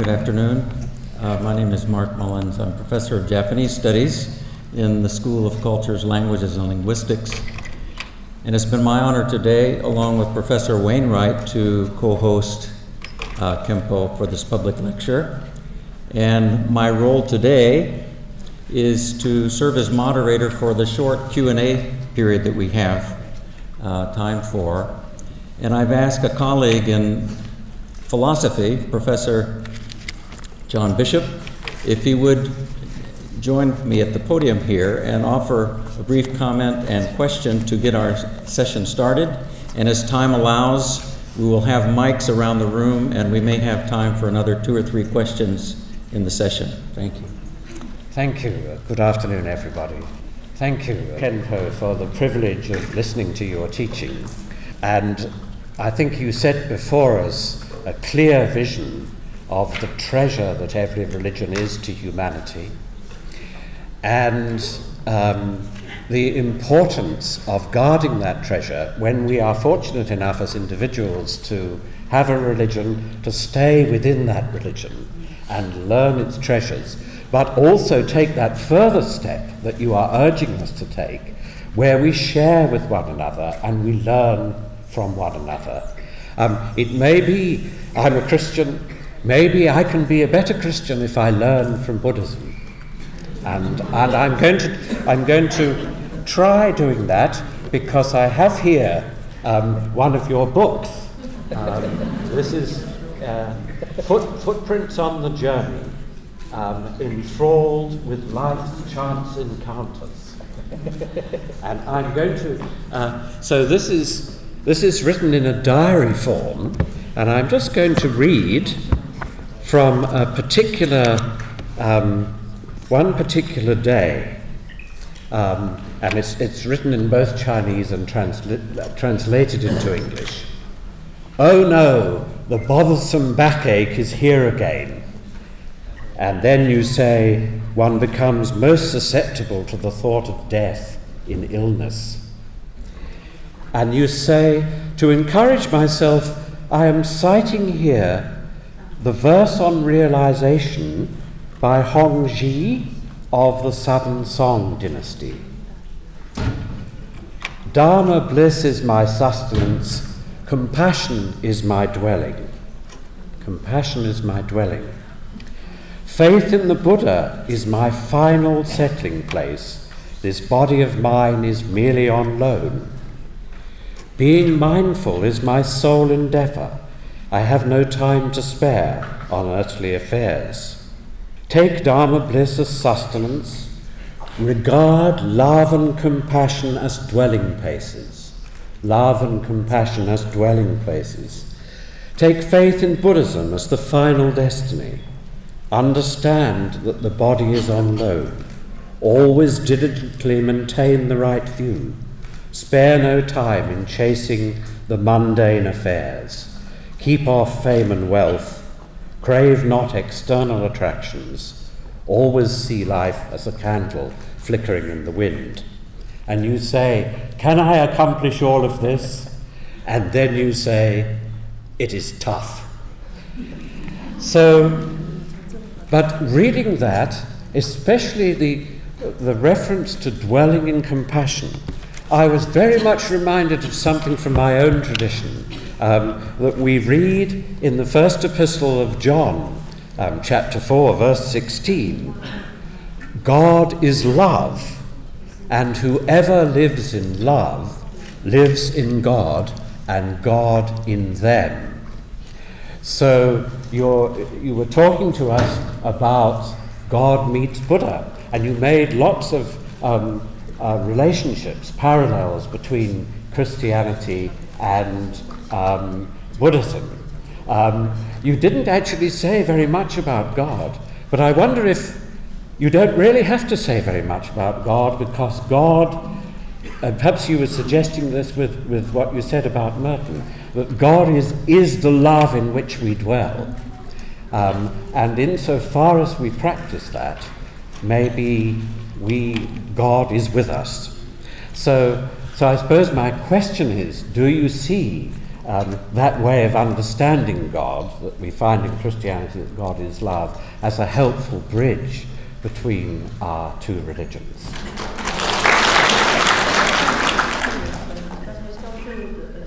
Good afternoon. My name is Mark Mullins. I'm professor of Japanese studies in the School of Cultures, Languages, and Linguistics. And it's been my honor today, along with Professor Wainwright, to co-host Kempo for this public lecture. And my role today is to serve as moderator for the short Q&A period that we have time for. And I've asked a colleague in philosophy, Professor John Bishop, if he would join me at the podium here and offer a brief comment and question to get our session started. And as time allows, we will have mics around the room, and we may have time for another 2 or 3 questions in the session. Thank you. Thank you. Good afternoon, everybody. Thank you, Kenpo, for the privilege of listening to your teaching. And I think you set before us a clear vision of the treasure that every religion is to humanity, and the importance of guarding that treasure when we are fortunate enough as individuals to have a religion, to stay within that religion and learn its treasures, but also take that further step that you are urging us to take, where we share with one another and we learn from one another. It may be I'm a Christian, maybe I can be a better Christian if I learn from Buddhism. And I'm going to try doing that, because I have here one of your books. This is Footprints on the Journey, Enthralled with Life's Chance Encounters. And I'm going to, so this is written in a diary form, and I'm just going to read from a particular, one particular day, and it's written in both Chinese and translated into English. Oh no, the bothersome backache is here again. And then you say, one becomes most susceptible to the thought of death in illness. And you say, to encourage myself, I am citing here the verse on realization by Hong Ji of the Southern Song dynasty. Dharma bliss is my sustenance, compassion is my dwelling. Compassion is my dwelling. Faith in the Buddha is my final settling place. This body of mine is merely on loan. Being mindful is my sole endeavor. I have no time to spare on earthly affairs. Take Dharma bliss as sustenance. Regard love and compassion as dwelling places. Love and compassion as dwelling places. Take faith in Buddhism as the final destiny. Understand that the body is on loan. Always diligently maintain the right view. Spare no time in chasing the mundane affairs. Keep off fame and wealth. Crave not external attractions. Always see life as a candle flickering in the wind. And you say, can I accomplish all of this? And then you say, it is tough. So, but reading that, especially the reference to dwelling in compassion, I was very much reminded of something from my own tradition that we read in the first epistle of John, chapter 4, verse 16. God is love, and whoever lives in love lives in God, and God in them. So you were talking to us about God meets Buddha, and you made lots of relationships, parallels between Christianity and Buddhism. You didn't actually say very much about God, but I wonder if you don't really have to say very much about God, because God, and perhaps you were suggesting this with what you said about Merton, that God is the love in which we dwell. And insofar as we practice that, maybe God is with us. So I suppose my question is, do you see that way of understanding God that we find in Christianity, that God is love, as a helpful bridge between our two religions.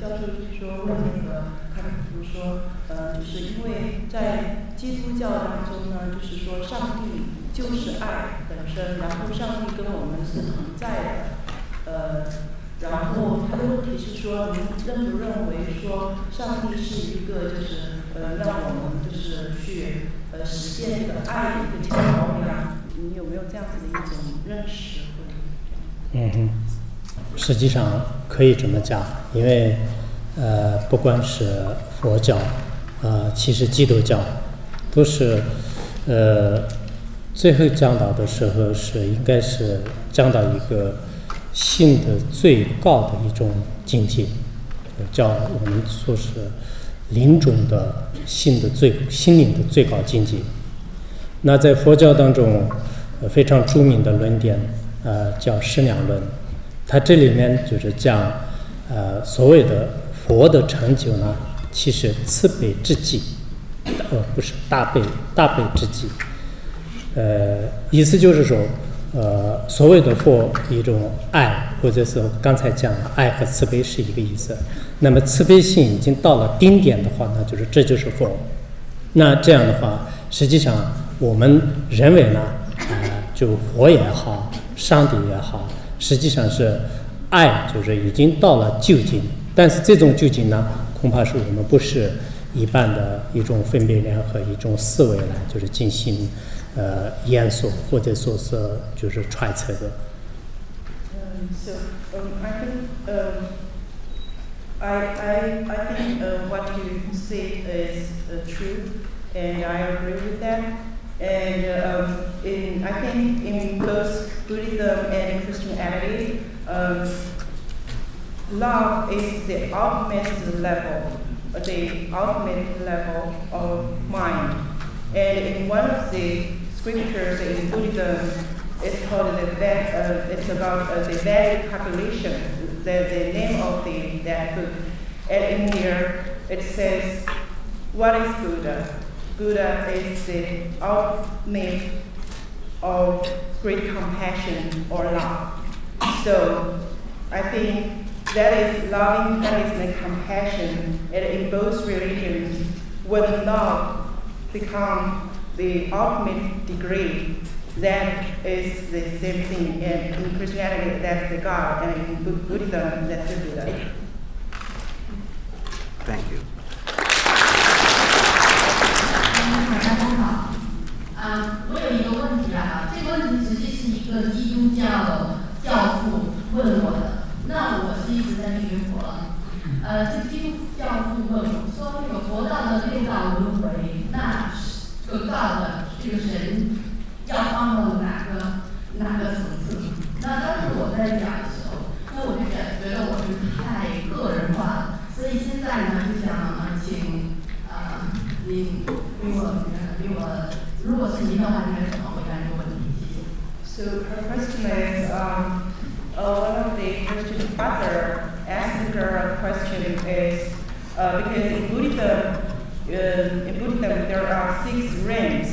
教授就说就是因为在基督教当中呢，就是说上帝就是爱本身，然后上帝跟我们是同在的，然后他的问题是说，您认不认为说上帝是一个就是让我们就是去实现这个爱的一个桥梁？你有没有这样子的一种认识？实际上可以这么讲，因为不管是佛教，其实基督教都是最后讲到的时候应该是讲到一个性的最高的一种境界，叫我们说是灵种的心灵的最高境界。那在佛教当中非常著名的论点叫释量论，它这里面就是讲所谓的佛的成就呢，其实慈悲之极，不是大悲之极。意思就是说，所谓的佛一种爱，或者是刚才讲的爱和慈悲是一个意思。那么慈悲心已经到了顶点的话呢，这就是佛。那这样的话，实际上我们认为呢，就佛也好，上帝也好，实际上是爱，就是已经到了究竟。但是这种究竟呢，恐怕是我们不是一般的一种分别量和一种思维来就是进行研索或者说是就是揣测的。I think what you say is true, and I agree with that. And I think in both Buddhism and Christianity, love is the ultimate level of mind. And in one of the scriptures in Buddhism, it's called it's about the value calculation, the name of that book. And in here it says, what is Buddha? Buddha is the ultimate of great compassion or love. So I think that is loving, that is the compassion, and in both religions, when love becomes the ultimate degree, that is the same thing. And in Christianity, that's the God, and in Buddhism, that's the Buddha. Thank you. 大家好，我有一个问题这个问题实际是一个基督教教父问我的。那我是一直在学佛了，这个基督教父问我说，这个佛道的六道轮回，那这个道的这个神要放到哪个层次？那当时我在讲的时候，那我就觉得我是太个人化了，所以现在呢就想请您给我，如果是您的话，应该怎么回答这个问题？谢谢。So her question is, one of the Christian father asked her a question is because in Buddhism there are 6 realms.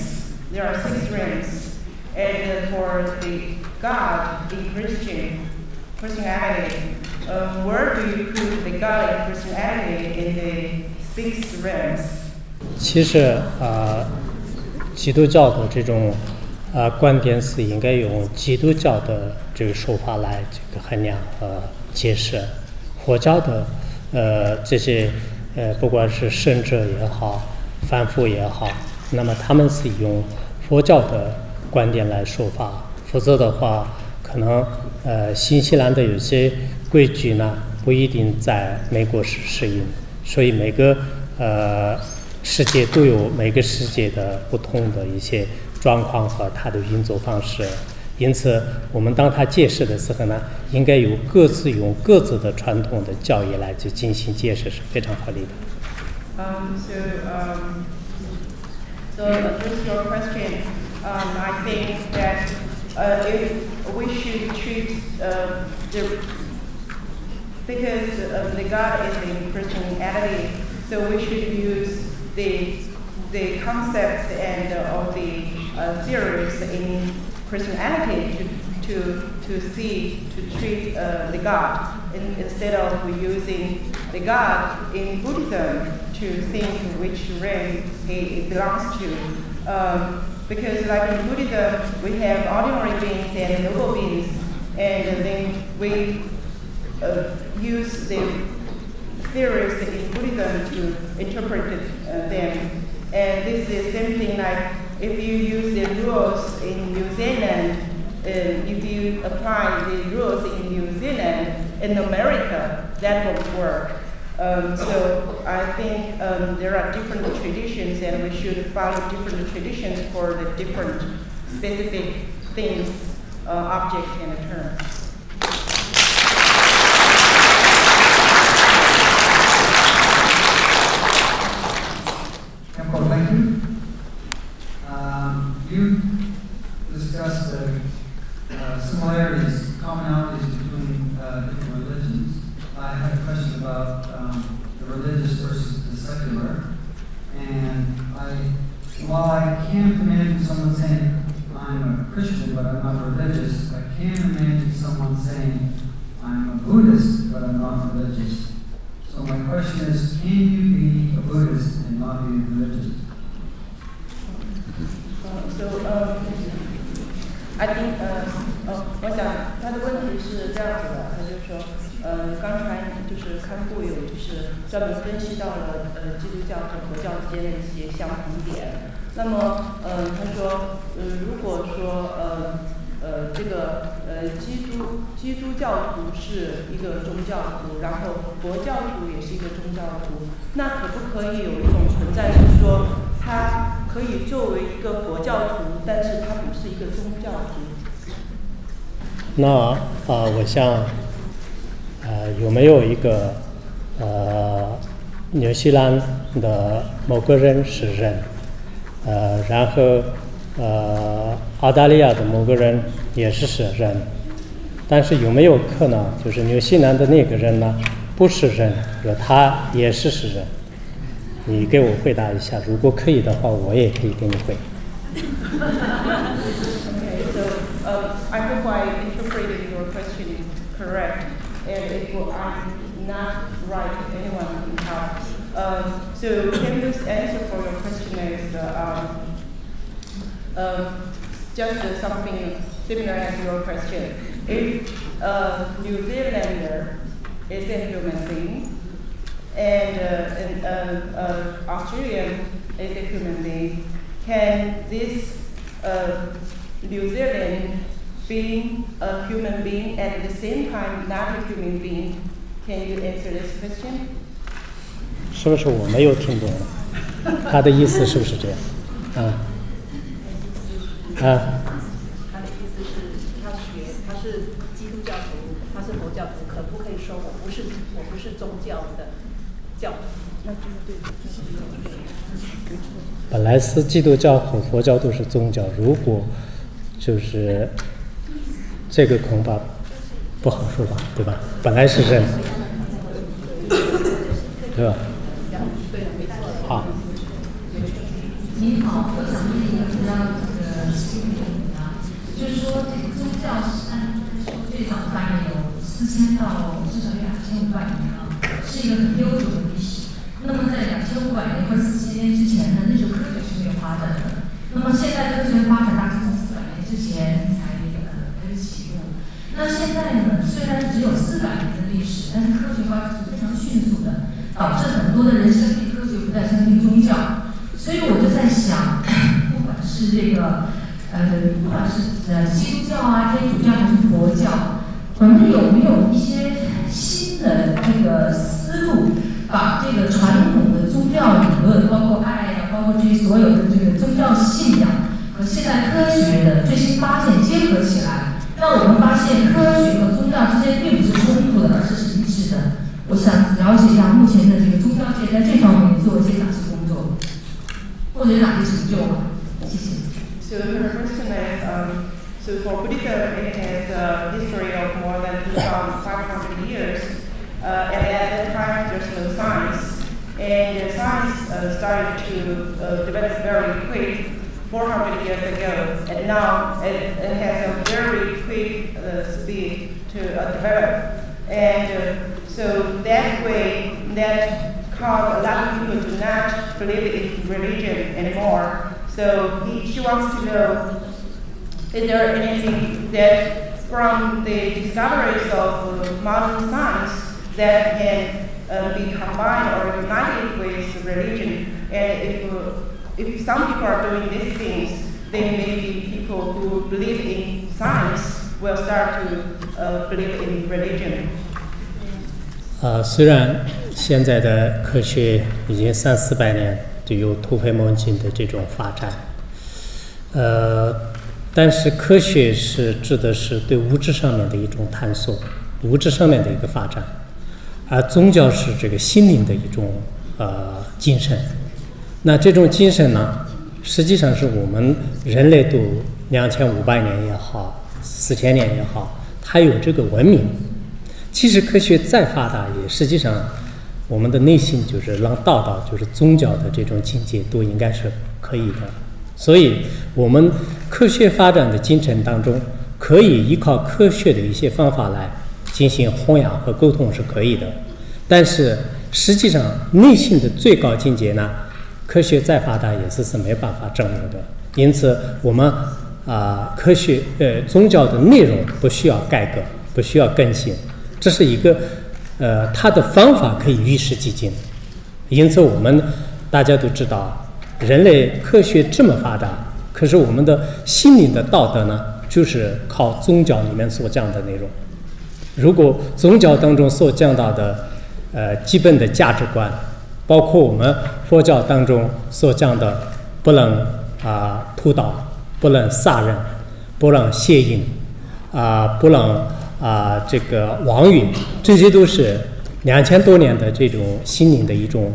There are 6 realms, and for the God in Christianity, where do you put the God in Christianity in the 6 realms? 其实基督教的这种观点是应该用基督教的这个说法来这个衡量和解释。佛教的这些不管是圣者也好，凡夫也好，那么他们是用佛教的观点来说法。否则的话，可能新西兰的有些规矩呢不一定在美国适应，所以每个世界都有每个世界的不同的一些状况和它的运作方式，因此我们当它解释的时候呢，应该用各自的传统的教义来去进行解释，是非常合理的。So address your question. I think that if we should treat because the God is in Christianity, so we should use the concepts and all the theories in Christianity to treat the God instead of using the God in Buddhism to think which rank he belongs to. Because like in Buddhism, we have ordinary beings and noble beings, and then we use the theories in Buddhism to interpret them. And this is the same thing like if you use the rules in New Zealand, if you apply the rules in New Zealand, in America, that won't work. So I think there are different traditions, and we should follow different traditions for the different specific things, objects, and terms. Thank you. You discussed the similarities, commonalities between different religions. I had a question about the religious versus the secular. And while I can't imagine someone saying, I'm a Christian, but I'm not religious, I can imagine someone saying, I'm a Buddhist, but I'm not religious. So my question is, can you be a Buddhist and not be religious? I think 我想他的问题是这样子的，他就说，刚才就是堪布有就是专门分析到了基督教和佛教之间的一些相同点。那么他说，如果说这个基督教徒是一个宗教徒，然后佛教徒也是一个宗教徒，那可不可以有一种存在是说他可以作为一个佛教徒，但是他不是一个宗教徒？那我想有没有一个纽西兰的某个人是人，然后澳大利亚的某个人也是人，但是有没有可能就是纽西兰的那个人呢不是人，他也是人？你给我回答一下，如果可以的话，我也可以给你回。Okay, so I hope I interpreted your question correct, and if I'm not right, anyone can help. So Kendra's answer for your question is just something similar as your question. If a New Zealander is a human being, and Australian is a human being, can this New Zealand being a human being and at the same time not a human being? Can you answer this question? 是不是我没有听懂？他的意思是不是这样？他的意思是，他是基督教徒，他是佛教徒，可不可以说我不是宗教的教？那对。本来是基督教和佛教都是宗教，如果就是这个恐怕不好说吧，对吧？本来是人，对吧？好。您好，我想问一个比较就是说这个宗教是按说最早大概有4000到至少有2500年了，是一个很悠久的历史。那么在2500年或者4000年之前呢，那时候科学是没有发展的。那么现在科学发展大致从400年之前才开始起步。那现在呢，虽然只有400年的历史，但是科学发展是非常迅速的，导致很多的人相信科学，不再相信宗教。所以我就在想，不管是这个不管是基督教啊、天主教还是佛教，我们有没有一些新的这个思路，把这个传统的宗教理论，包括爱呀、包括这些所有的这个宗教信仰和现代科学的最新发现结合起来，让我们发现科学和宗教之间并不是冲突的，而是一致的。我想了解一下目前的这个宗教界在这方面做一些哪些工作，或者哪些成就吧。谢谢。So her question is, so for Buddhism, it has a history of more than 2,500 years. and at that time there's no science. And science started to develop very quick 400 years ago, and now it has a very quick speed to develop. And so that way, that caused a lot of people to not believe in religion anymore. So she wants to know, is there anything that from the discoveries of modern science that can be combined or united with religion? And if some people are doing these things, then maybe people who believe in science will start to believe in religion. 虽然现在的科学已经300-400年都有突飞猛进的这种发展，但是科学是指的是对物质上面的一种探索，物质上面的一个发展，而宗教是这个心灵的一种精神。那这种精神呢，实际上是我们人类都2500年也好，4000年也好，它有这个文明。其实科学再发达，也实际上我们的内心就是能到达就是宗教的这种境界，都应该是可以的。所以我们科学发展的进程当中，可以依靠科学的一些方法来进行弘扬和沟通是可以的。但是实际上内心的最高境界呢，科学再发达也是没办法证悟的。因此我们科学宗教的内容不需要改革，不需要更新，这是一个它的方法可以与时俱进。因此我们大家都知道，人类科学这么发达，可是我们的心灵的道德呢，就是靠宗教里面所讲的内容。如果宗教当中所讲到的基本的价值观，包括我们佛教当中所讲的不能屠刀，不能杀人，不能邪淫不能这个妄语，这些都是2000多年的这种心灵的一种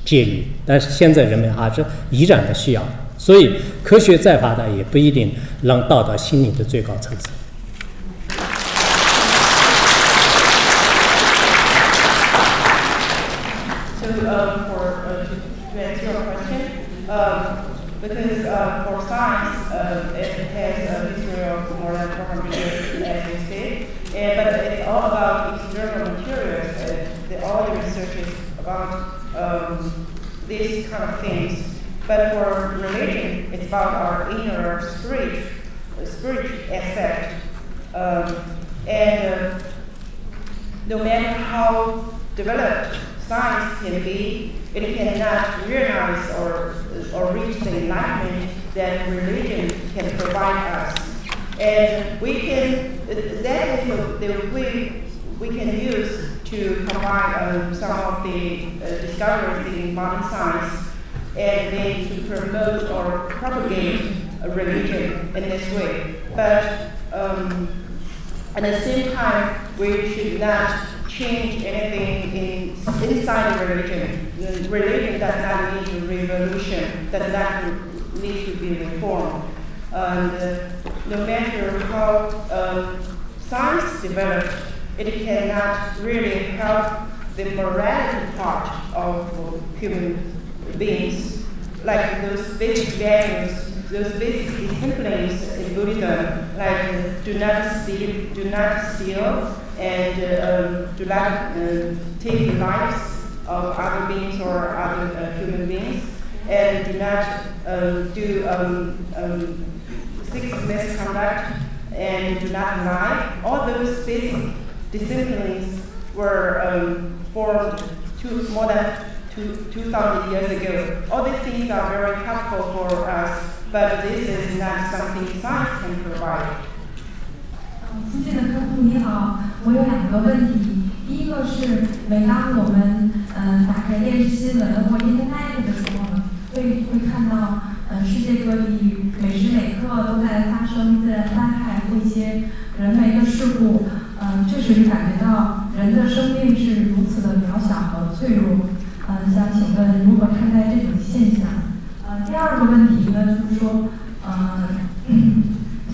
戒律，但是现在人们还是依然的需要，所以科学再发达也不一定能到达心灵的最高层次。Because for science, it has a history of more than 400 years, as you said, but it's all about external materials. All the research is about these kind of things. But for religion, it's about our inner spiritual aspect. And no matter how developed science can be, it cannot realize or reach the enlightenment that religion can provide us. And we can, that is the way we can use to combine some of the discoveries in modern science and then to promote or propagate a religion in this way. But at the same time, we should not change anything inside the religion. The religion does not need a revolution, does not need to be reformed. No matter how science develops, it cannot really help the morality part of human beings, like those basic values, those basic disciplines in Buddhism, like do not steal, and do not take the lives of other beings or other human beings, and do not do sex misconduct, and do not lie. All those basic disciplines were formed more than 2,000 years ago. All these things are very helpful for us, but this is not something science can provide. 亲切的客户你好，我有2个问题。第一个是，每当我们打开电视新闻或 Internet 的时候呢，会看到世界各地每时每刻都在发生自然灾害或一些人为的事故，这时就感觉到人的生命是如此的渺小和脆弱。想请问如何看待这种现象？第二个问题呢，就是说，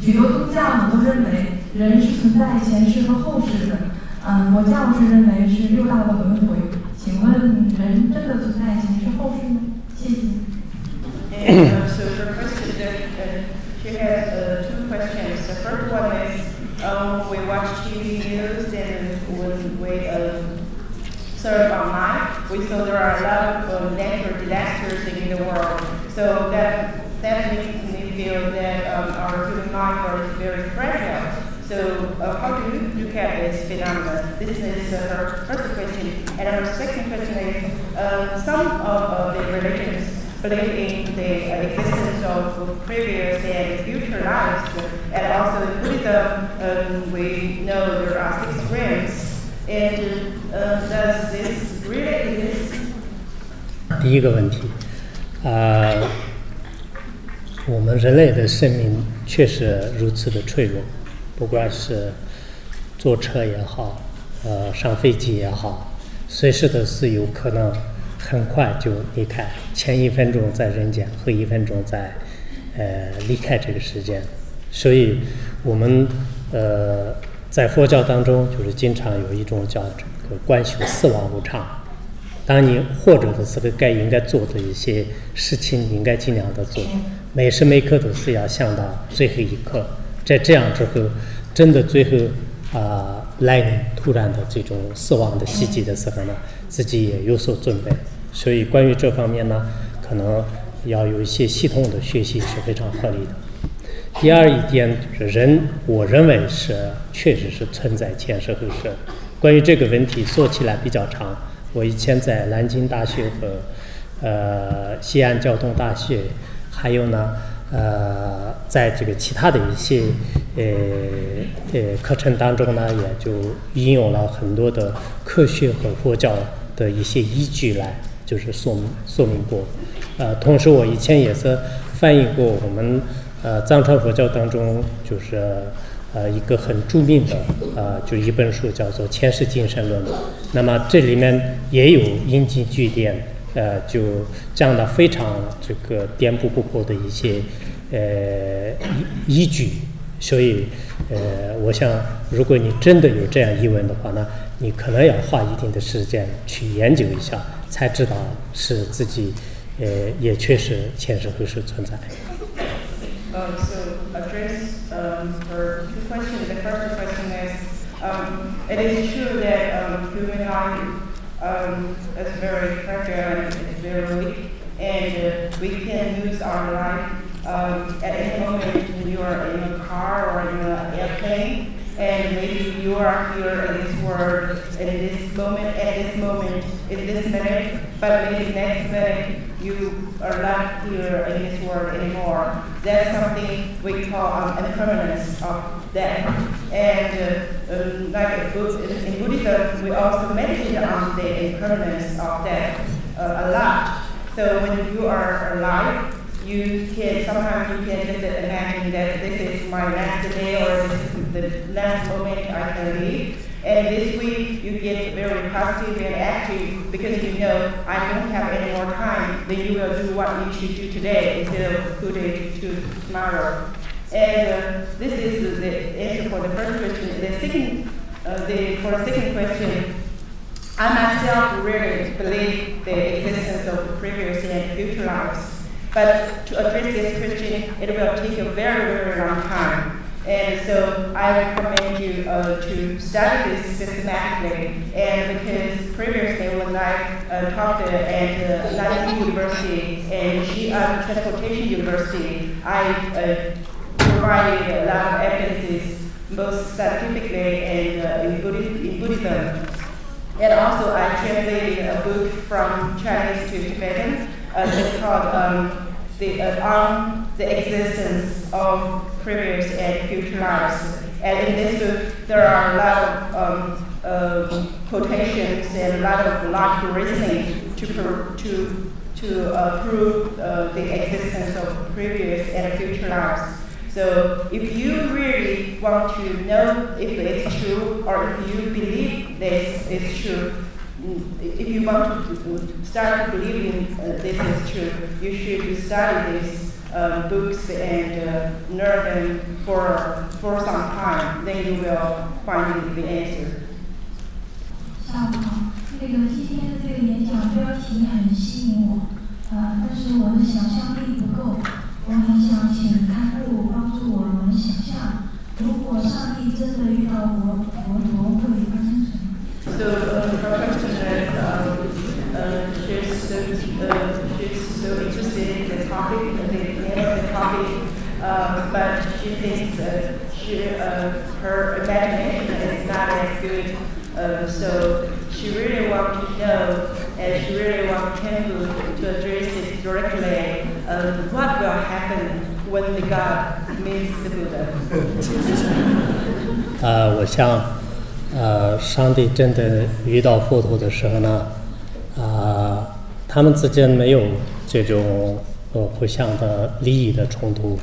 许多宗教呢都认为人是存在前世和后世的，佛教是认为是六道的轮回，请问人真的存在前世后世吗？谢谢。And so her question, she has two questions. The first one is, we watch TV news and when we surf online, we saw there are a lot of natural disasters in the world. So that makes me feel that our human life is very fragile. So how do you look at this phenomenon? This is her first question. And her second question is, some of the religions believe in the existence of previous and future lives. And also in Buddhism, we know there are 6 realms. And does this really exist? 第一个问题，我们人类的生命确实如此的脆弱，不管是坐车也好，上飞机也好，随时都是有可能很快就离开，前1分钟在人间，后1分钟在离开这个世界。所以我们在佛教当中就是经常有一种叫这个观修四往无常，当你活着的时候应该做的一些事情应该尽量的做，每时每刻都是要想到最后一刻，在这样之后真的最后来临突然的这种死亡的袭击的时候呢，自己也有所准备。所以关于这方面呢，可能要有一些系统的学习是非常合理的。第二一点就是人，我认为是确实是存在前世后世。关于这个问题说起来比较长，我以前在南京大学和西安交通大学，还有呢在这个其他的一些课程当中呢，也就引用了很多的科学和佛教的一些依据来就是说明过。同时我以前也是翻译过我们藏传佛教当中就是一个很著名的就一本书叫做《前世今生论》，那么这里面也有引经据典，就讲了非常这个颠扑不破的一些依据。所以我想如果你真的有这样疑问的话呢，你可能要花一定的时间去研究一下，才知道是自己也确实前世后世存在。So address her two questions. The first question is, it is true that human life is very fragile and it's very weak, and we can lose our life at any moment when you are in a car or in an airplane, and maybe you are here in this world in this moment, at this moment, in this minute, but maybe next minute you are not here in this world anymore. That's something we call impermanence of death. And like in Buddhism, we also meditate on the impermanence of death a lot. So when you are alive, sometimes you can just imagine that this is my last day or this is the last moment I can live. And this week you get very positive and active because you know I don't have any more time, then you will do what you should do today instead of put it to tomorrow. And this is the answer for the first question. For the second question, I myself really believe the existence of previous and future lives. But to address this question, it will take a very, very long time. And so I recommend you to study this systematically. And because previously when I taught at Nanjing University and Xi'an Transportation University, I provided a lot of evidences, both scientifically and in Buddhism. And also I translated a book from Chinese to Tibetan. It's called the existence of previous and future lives. And in this book, there are a lot of quotations and a lot of logical reasoning to prove the existence of previous and future lives. So if you really want to know if it's true or if you believe this is true, if you want to start believing this is true, you should study these books and learn them for some time. Then you will find the answer. 下午好。今天的这个演讲标题很吸引我，但是我的想象力不够，我很想请堪布帮助我们想象，如果上帝真的遇到佛陀会发生什么？ So her question is, she's so interested in the topic, the name of the topic, but she thinks her imagination is not as good. So she really wants to know, and she really wants Kenbu to address it directly. What will happen when the God meets the Buddha? 我想，上帝真的遇到佛陀的时候呢，他们之间没有这种互相的利益的冲突，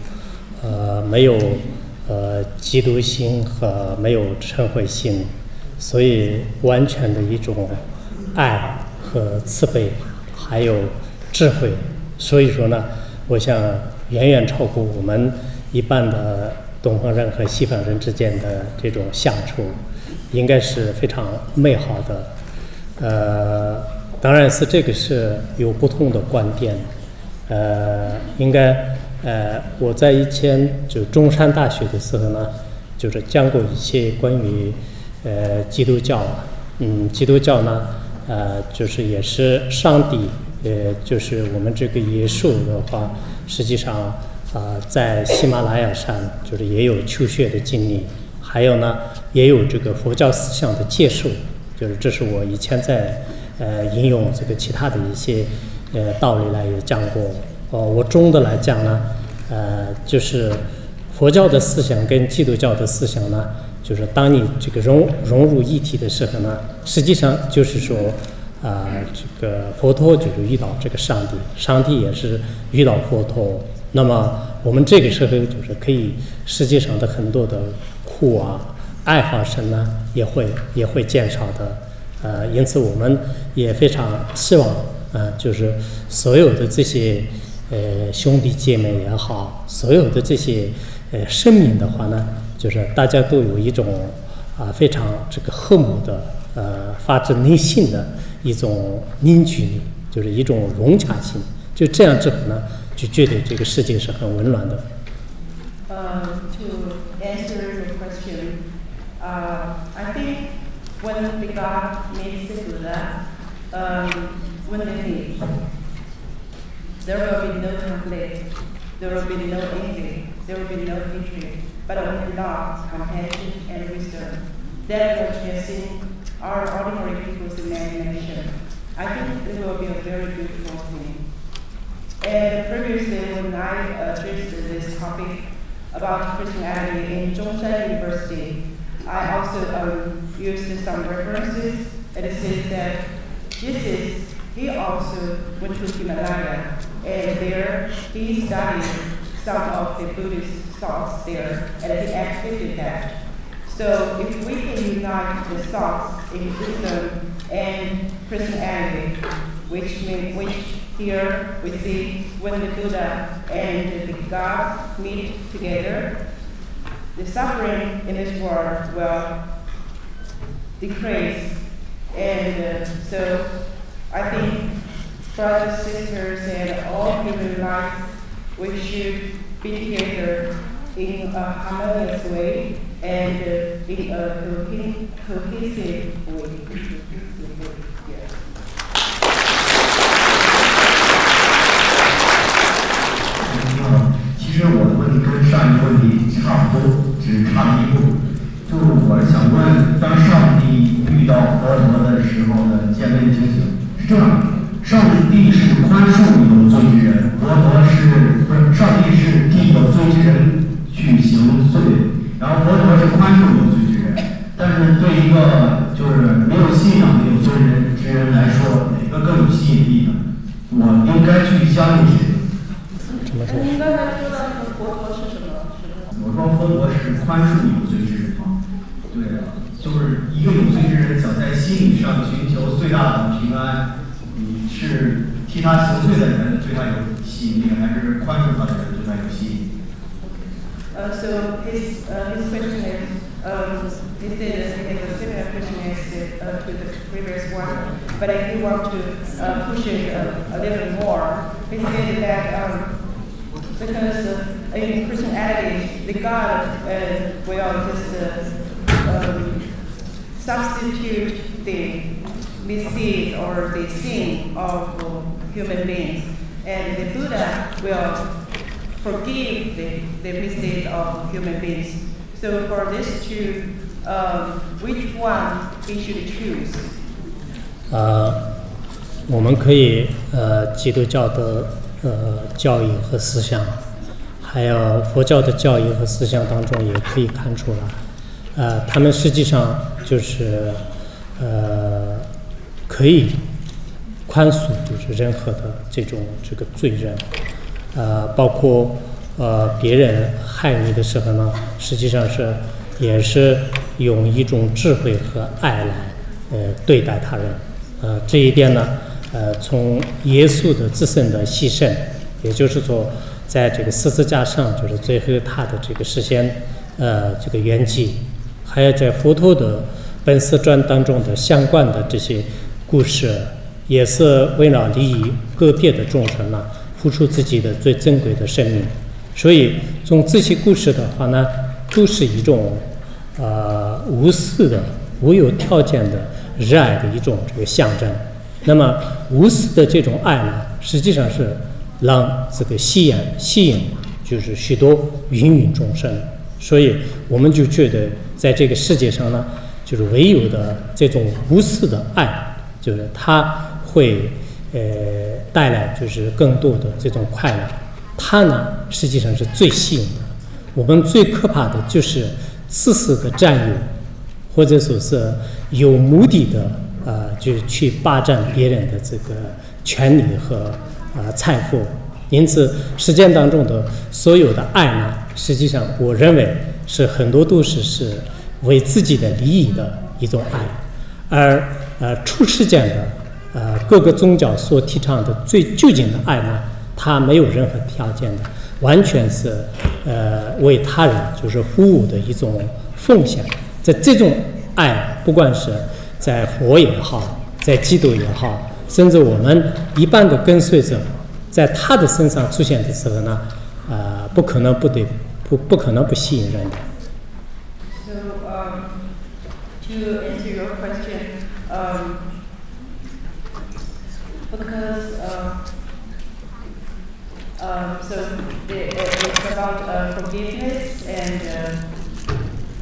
没有嫉妒心和没有嗔恚心。 所以，完全的一种爱和慈悲，还有智慧。所以说呢，我想远远超过我们一般的东方人和西方人之间的这种相处，应该是非常美好的。当然是这个是有不同的观点。应该我在以前就中山大学的时候呢，就是讲过一些关于。 基督教，基督教呢，就是也是上帝，就是我们这个耶稣的话，实际上在喜马拉雅山就是也有求学的经历，还有呢也有这个佛教思想的接受，就是这是我以前在引用这个其他的一些道理来也讲过。我中的来讲呢，就是佛教的思想跟基督教的思想呢。 就是当你这个融入一体的时候呢，实际上就是说，这个佛陀就是遇到这个上帝，上帝也是遇到佛陀。那么我们这个时候就是可以，世界上的很多的苦啊、爱好生呢，也会减少的。因此我们也非常希望就是所有的这些兄弟姐妹也好，所有的这些生命的话呢。 就是大家都有一种非常这个和睦的发自内心的一种凝聚力，就是一种融洽性。就这样之后呢，就觉得这个世界是很温暖的。To answer your question, I think when the God meets the Buddha, when they meet, there will be no conflict, there will be no envy, there will be no hatred. But only love, compassion, and wisdom that will transcend our ordinary people's imagination. I think it will be a very beautiful thing. And previously, when I addressed this topic about Christianity in Zhongshan University, I also used some references, and it says that he also went to Himalaya, and there he studied some of the Buddhist thoughts there, and he accepted that. So if we can unite the thoughts in Buddhism and Christianity, which here we see when the Buddha and the God meet together, the suffering in this world will decrease. And so I think brothers, sisters, and all human life, we should be together in a harmonious way and in a cohesive way. Yeah. 其实我的问题跟上一个问题差不多，只差一步。就是我想问，当上帝遇到佛陀的时候的见面情形是这样的：上帝是宽恕有罪之人，佛陀上帝是替有罪之人去行罪，然后佛陀是宽恕有罪之人。但是对一个就是没有信仰的有罪之人来说，哪个更有吸引力呢？我应该去相信谁？您刚才说到佛陀是什么？我说佛陀是宽恕有罪之人嘛，对啊，就是一个有罪之人想在心理上寻求最大的平安，你是替他行罪的人对他有吸引力，还是宽恕他的人对他有吸引力？ So his question is, He said he has a similar question to the previous one, but I do want to push it a little more. He said that because in Christianity, the God will just substitute the misdeeds or the sin of human beings, and the Buddha will forgive the misdeeds of human beings. So for these two, which one we should choose? 我们可以基督教的教义和思想，还有佛教的教义和思想当中也可以看出来，他们实际上就是可以宽恕就是任何的这个罪人，包括别人害你的时候呢，实际上也是用一种智慧和爱来对待他人。这一点呢，从耶稣的自身的牺牲，也就是说，在这个十字架上，就是最后他的这个实现这个圆寂，还有在佛陀的本师传当中的相关的这些故事，也是为了利益个别的众生呢，付出自己的最珍贵的生命。所以从这些故事的话呢，都是一种无私的、无有条件的热爱的一种这个象征。那么无私的这种爱呢，实际上是让这个吸引就是许多芸芸众生。所以我们就觉得在这个世界上呢，就是唯有的这种无私的爱，就是它会带来就是更多的这种快乐。它呢实际上是最吸引的。我们最可怕的就是自私的占有，或者说是有目的的就是去霸占别人的这个权利和财富。因此实践当中的所有的爱呢，实际上我认为是很多都是为自己的利益的一种爱，而出世间的各个宗教所提倡的最究竟的爱呢，它没有任何条件的，完全是为他人就是服务的一种奉献。在这种爱，不管是在佛也好，在基督也好，甚至我们一般的跟随者，在他的身上出现的时候呢，不可能不吸引人的。To answer your question, because it's about forgiveness and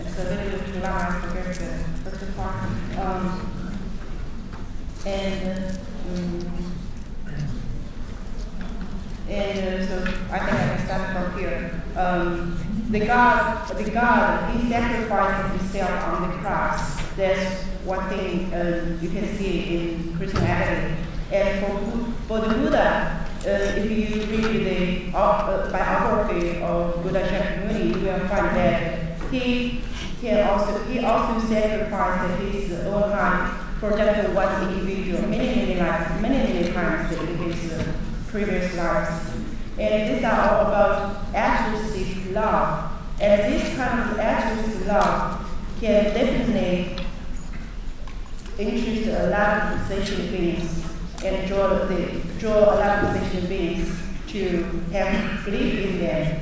it's a little bit too long. I forget the first part. So I think I can start from here. The God, He sacrificed Himself on the cross. That's one thing you can see in Christianity. And for the Buddha, if you read the biography of Buddha Shakyamuni, you will find that he also sacrificed his own life for just one individual, many times in his previous lives. And these are all about altruistic love. And this kind of altruistic love can definitely interest a lot of sentient beings and draw a lot of sentient beings to have belief in them.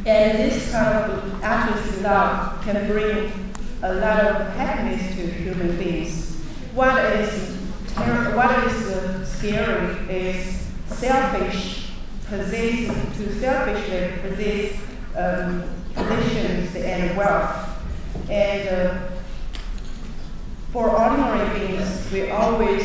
And this kind of altruistic love can bring a lot of happiness to human beings. What is scary is selfishly possess positions and wealth. And for ordinary beings, we always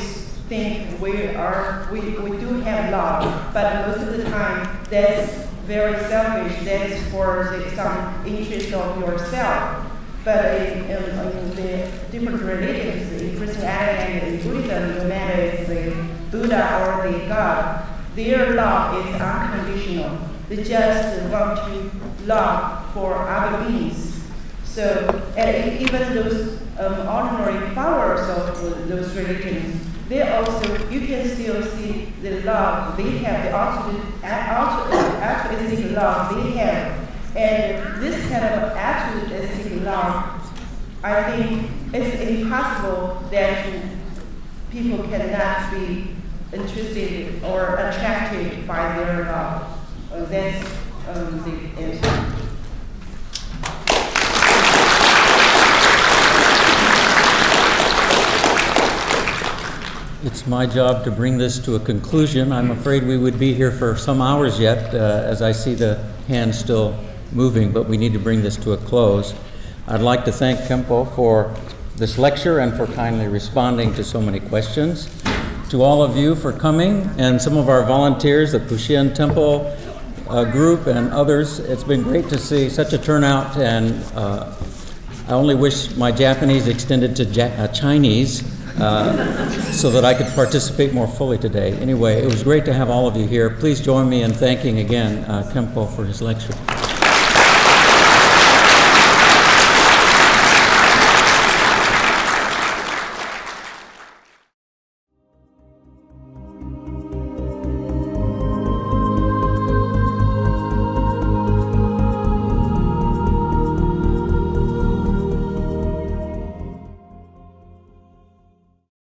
think we do have love, but most of the time that's very selfish. That's for some interest of yourself. But in the different religions, in Christianity and in Buddhism, no matter it's the Buddha or the God, their love is unconditional. They just want to love for other beings. So, and even those ordinary followers of those religions, they also, you can still see the love they have, the altruistic love they have. And this kind of altruistic love I think it's impossible that people cannot be interested or attracted by their love. That's the answer. It's my job to bring this to a conclusion. I'm afraid we would be here for some hours yet, as I see the hands still moving, but we need to bring this to a close. I'd like to thank Khenpo for this lecture and for kindly responding to so many questions. To all of you for coming, and some of our volunteers, the Puxian Temple group and others, it's been great to see such a turnout, and I only wish my Japanese extended to Chinese so that I could participate more fully today. Anyway, it was great to have all of you here. Please join me in thanking again Khenpo for his lecture.